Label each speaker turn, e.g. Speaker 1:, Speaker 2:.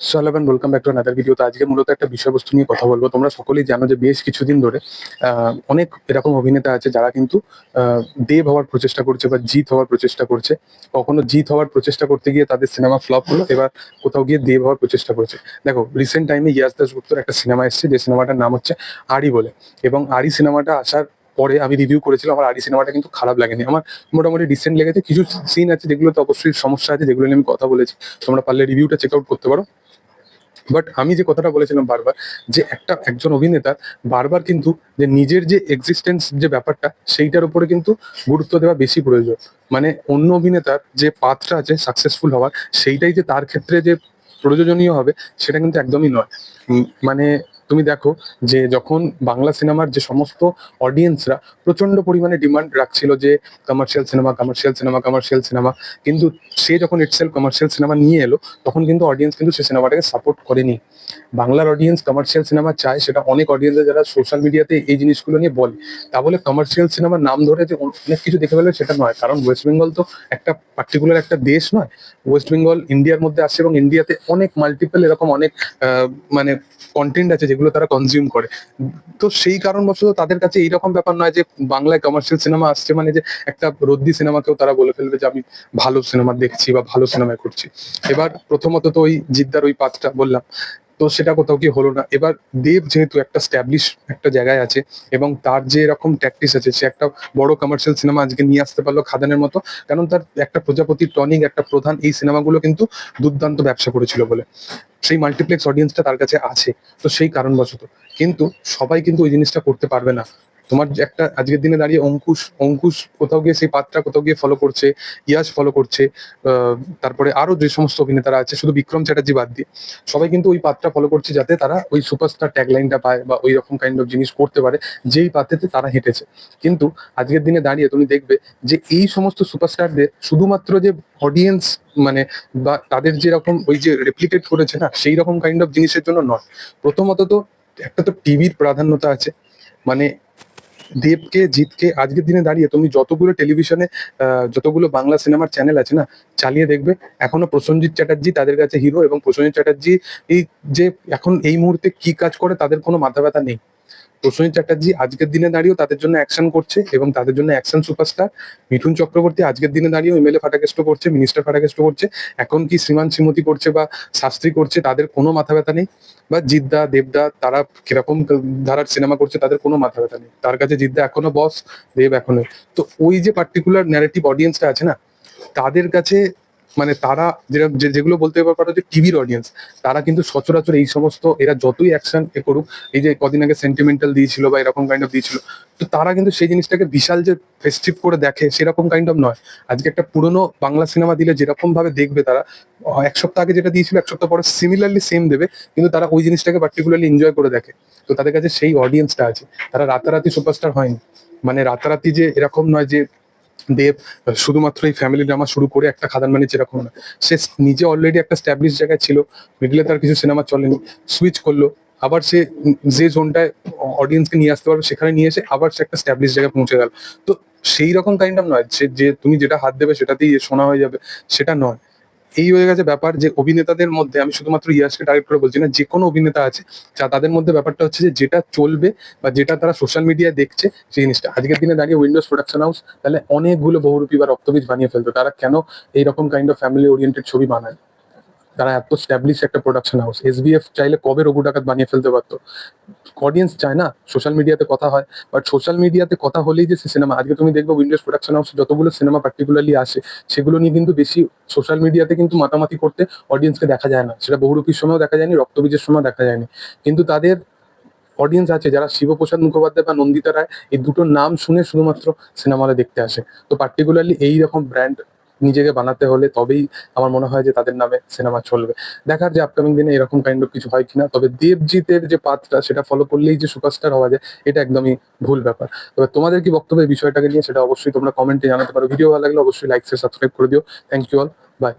Speaker 1: So hello and welcome back to another video. তো আজকে মূলত একটা বিষয়বস্তু নিয়ে কথা বলবো। তোমরা সকলেই জানো যে বেশ কিছুদিন ধরে অনেক এরকম অভিনেতা আছে যারা কিন্তু দেব হওয়ার প্রচেষ্টা করছে বা জিৎ হওয়ার প্রচেষ্টা করছে। কখনো জিৎ হওয়ার প্রচেষ্টা করতে গিয়ে তাদের সিনেমা ফ্লপ হলো, এবার কোথাও গিয়ে দেব হওয়ার প্রচেষ্টা করছে। দেখো, রিসেন্ট টাইমে ইয়াশ দাশগুপ্তর একটা সিনেমা এসেছে, যে সিনেমাটার নাম হচ্ছে আরি বলে। এবং আরি সিনেমাটা আসার পরে আমি রিভিউ করেছিলাম, আমার আরি সিনেমাটা কিন্তু খারাপ লাগেনি। আমার মোটামুটি ডিসেন্ট লেগেছে। কিছু সিন আছে যেগুলোতে অবশ্যই সমস্যা আছে, যেগুলো নিয়ে আমি কথা বলেছি। তোমরা পারলে রিভিউটা চেক আউট করতে পারো। বাট আমি যে কথাটা বলেছিলাম বারবার, যে একজন অভিনেতার বারবার কিন্তু যে নিজের যে এক্সিস্টেন্স যে ব্যাপারটা, সেইটার উপরে কিন্তু গুরুত্ব দেওয়া বেশি প্রয়োজন। মানে অন্য অভিনেতার যে পাথটা আছে সাকসেসফুল হওয়ার, সেইটাই যে তার ক্ষেত্রে যে প্রয়োজনীয় হবে সেটা কিন্তু একদমই নয়। মানে তুমি দেখো যে যখন বাংলা সিনেমার যে সমস্ত অডিয়েন্সরা প্রচন্ড পরিমাণে ডিমান্ড রাখছিল যে commercial cinema, commercial cinema, commercial cinema, কিন্তু সে যখন ইটসেলফ কমার্শিয়াল সিনেমা নিয়ে এলো, তখন কিন্তু অডিয়েন্স কিন্তু সেই সিনেমাটাকে সাপোর্ট করেনি। বাংলার অডিয়েন্স কমার্শিয়াল সিনেমা চায়, সেটা অনেক অডিয়েন্স যারা সোশ্যাল মিডিয়াতে এই জিনিসগুলো নিয়ে বলে। তা বলে কমার্শিয়াল সিনেমার নাম ধরে যে অনেক কিছু দেখে ফেলে সেটা নয়। কারণ ওয়েস্ট বেঙ্গল তো একটা পার্টিকুলার একটা দেশ নয়। ওয়েস্ট বেঙ্গল ইন্ডিয়ার মধ্যে আসে এবং ইন্ডিয়াতে অনেক মাল্টিপল এরকম অনেক মানে কন্টেন্ট আছে যেগুলো তারা কনজিউম করে। তো সেই কারণবশত তাদের কাছে এইরকম ব্যাপার নয় যে বাংলায় কমার্শিয়াল সিনেমা আসছে মানে যে একটা রদ্দি সিনেমাকেও তারা বলে ফেলবে যে আমি ভালো সিনেমা দেখছি বা ভালো সিনেমায় করছি। এবার প্রথমত তো ওই জিদ্দার ওই পাতটা বললাম, তো সেটা কোথাও কি হলো না। এবার দেব যেহেতু একটা স্ট্যাবলিশ একটা জায়গায় আছে এবং তার যে এরকম ট্যাকটিস আছে, সে একটা বড় কমার্শিয়াল সিনেমা আজকে নিয়ে আসতে পারলো খাদানের মতো। কারণ তার একটা প্রজাপতি, টনিক, একটা প্রধান, এই সিনেমাগুলো কিন্তু দুর্দান্ত ব্যবসা করেছিল বলে সেই মাল্টিপ্লেক্স অডিয়েন্সটা তার কাছে আছে। তো সেই কারণবশত কিন্তু সবাই কিন্তু ওই জিনিসটা করতে পারবে না। তোমার যে একটা আজকের দিনে দাঁড়িয়ে অঙ্কুশ অঙ্কুশ কোথাও গিয়ে সেই পাত্রটা কোথাও গিয়ে ফলো করছে, ইয়াশ ফলো করছে, তারপরে আরো যে সমস্ত অভিনেতারা আছে, শুধু বিক্রম চ্যাটার্জি বাদ দিয়ে সবাই কিন্তু ওই পাত্রটা ফলো করছে, যাতে তারা ওই সুপারস্টার ট্যাগলাইনটা পায় বা ওই রকম কাইন্ড অফ জিনিস করতে পারে যেই পাত্রেতে তারা হেঁটেছে। কিন্তু আজকের দিনে দাঁড়িয়ে তুমি দেখবে যে এই সমস্ত সুপারস্টারদের শুধুমাত্র যে অডিয়েন্স মানে বা তাদের যেরকম ওই যে রেপ্লিকেট করেছে না, সেই রকম কাইন্ড অফ জিনিসের জন্য নয়। প্রথমত তো একটা তো টিভির প্রাধান্যতা আছে। মানে দেবকে, জিতকে আজকের দিনে দাঁড়িয়ে তুমি যতগুলো টেলিভিশনে যতগুলো বাংলা সিনেমার চ্যানেল আছে না, চালিয়ে দেখবে এখনো প্রসেনজিৎ চ্যাটার্জি তাদের কাছে হিরো। এবং প্রসেনজিৎ চ্যাটার্জি এই যে এখন এই মুহূর্তে কি কাজ করে তাদের কোনো মাথা ব্যথা নেই। প্রসেনজিৎ চ্যাটার্জি আজকের দিনে দাঁড়িয়েও তাদের জন্য অ্যাকশন করছে এবং তাদের জন্য অ্যাকশন সুপারস্টার। মিঠুন চক্রবর্তী আজকের দিনে দাঁড়িয়েও এমএলএ ফাটাকেষ্ট করছে, মিনিস্টার ফাটাকেষ্ট করছে। এখন কি শ্রীমান শ্রীমতী করছে বা শাস্ত্রী করছে, তাদের কোনো মাথা ব্যথা নেই। বা জিদ্দা, দেবদা, তারা কিরকম ধারার সিনেমা করছে তাদের কোনো মাথা ব্যথা নেই। তার কাছে জিদ্দা এখনো বস, দেব এখনো। তো ওই যে পার্টিকুলার ন্যারেটিভ অডিয়েন্সটা আছে না, তাদের কাছে মানে তারা যেগুলো বলতে পারো যে টিভির অডিয়েন্স, তারা কিন্তু সচরাচর এই সমস্ত এরা যতই অ্যাকশন করুক, এই যে কদিন আগে সেন্টিমেন্টাল দিয়েছিল বা এরকম কাইন্ড অফ দিয়েছিল, তো তারা কিন্তু সেই জিনিসটাকে বিশাল যে ফেস্টিভ করে দেখে সেরকম কাইন্ড অফ নয়। আজকে একটা পুরোনো বাংলা সিনেমা দিলে যেরকম ভাবে দেখবে তারা, এক সপ্তাহ আগে যেটা দিয়েছিল এক সপ্তাহ পরে সিমিলারলি সেম দেবে, কিন্তু তারা ওই জিনিসটাকে পার্টিকুলারলি এনজয় করে দেখে। তো তাদের কাছে সেই অডিয়েন্সটা আছে। তারা রাতারাতি সুপারস্টার হয়নি। মানে রাতারাতি যে এরকম নয় যে দেব শুধুমাত্র এই ফ্যামিলি ড্রামা শুরু করে একটা খাদান বানিয়েছে, এরকম না। সে নিজে অলরেডি একটা স্ট্যাবলিশ জায়গায় ছিল, মিডলে তার কিছু সিনেমা চলেনি, সুইচ করলো, আবার সে যে জোনটায় অডিয়েন্সকে নিয়ে আসতে পারবে সেখানে নিয়ে এসে আবার সে একটা স্ট্যাবলিশ জায়গায় পৌঁছে গেল। তো সেই রকম কাইন্ড অফ নয় যে তুমি যেটা হাত দেবে সেটাতেই শোনা হয়ে যাবে, সেটা নয়। এই হয়ে গেছে ব্যাপার যে অভিনেতাদের মধ্যে, আমি শুধুমাত্র ইয়াশকে টার্গেট করে বলছি না, যে কোনো অভিনেতা আছে যা তাদের মধ্যে ব্যাপারটা হচ্ছে যে যেটা চলবে বা যেটা তারা সোশ্যাল মিডিয়ায় দেখছে সেই জিনিসটা। আজকের দিনে দাঁড়িয়ে উইন্ডোজ প্রোডাকশন হাউস তাহলে অনেকগুলো বহুরূপী বা রক্তবীজ বানিয়ে ফেলতো। তারা কেন এইরকম কাইন্ড অফ ফ্যামিলি ওরিয়েন্টেড ছবি বানায়? তারা এত স্ট্যাবলিশ একটা প্রোডাকশন হাউস। এসবিএফ চাইলে কবে রঘু ডাকাত বানিয়ে ফেলতে পারতো। অডিয়েন্স চায় না, সোশ্যাল মিডিয়াতে কথা হয়, বাট সোশ্যাল মিডিয়াতে কথা হলেই যে সিনেমা, আজকে তুমি দেখবে উইন্ডোজ প্রোডাকশন হাউস যতগুলো সিনেমা পার্টিকুলারলি আসে, সেগুলো নিয়ে কিন্তু বেশি সোশ্যাল মিডিয়াতে কিন্তু মাতামাতি করতে অডিয়েন্সকে দেখা যায় না। সেটা বহুরূপীর সময়ও দেখা যায়নি, রক্তবীজের সময় দেখা যায়নি। কিন্তু তাদের অডিয়েন্স আছে যারা শিবপ্রসাদ মুখোপাধ্যায় বা নন্দিতা রায় এই দুটো নাম শুনে শুধুমাত্র সিনেমা হলে দেখতে আসে। তো পার্টিকুলারলি এই রকম ব্র্যান্ড নিজেকে বানাতে হলে তবেই আমার মনে হয় যে তাদের নামে সিনেমা চলবে। দেখার যে আপকামিং দিনে এরকম কাইন্ড অফ কিছু হয় কিনা। তবে দেবজিতের যে পাথটা সেটা ফলো করলেই যে সুপারস্টার হওয়া যায়, এটা একদমই ভুল ব্যাপার। তবে তোমাদের কি বক্তব্য এই বিষয়টাকে নিয়ে সেটা অবশ্যই তোমরা কমেন্টে জানাতে পারো। ভিডিও ভালো লাগলে অবশ্যই লাইক শেয়ার সাবস্ক্রাইব করে দিও। Thank you all, by.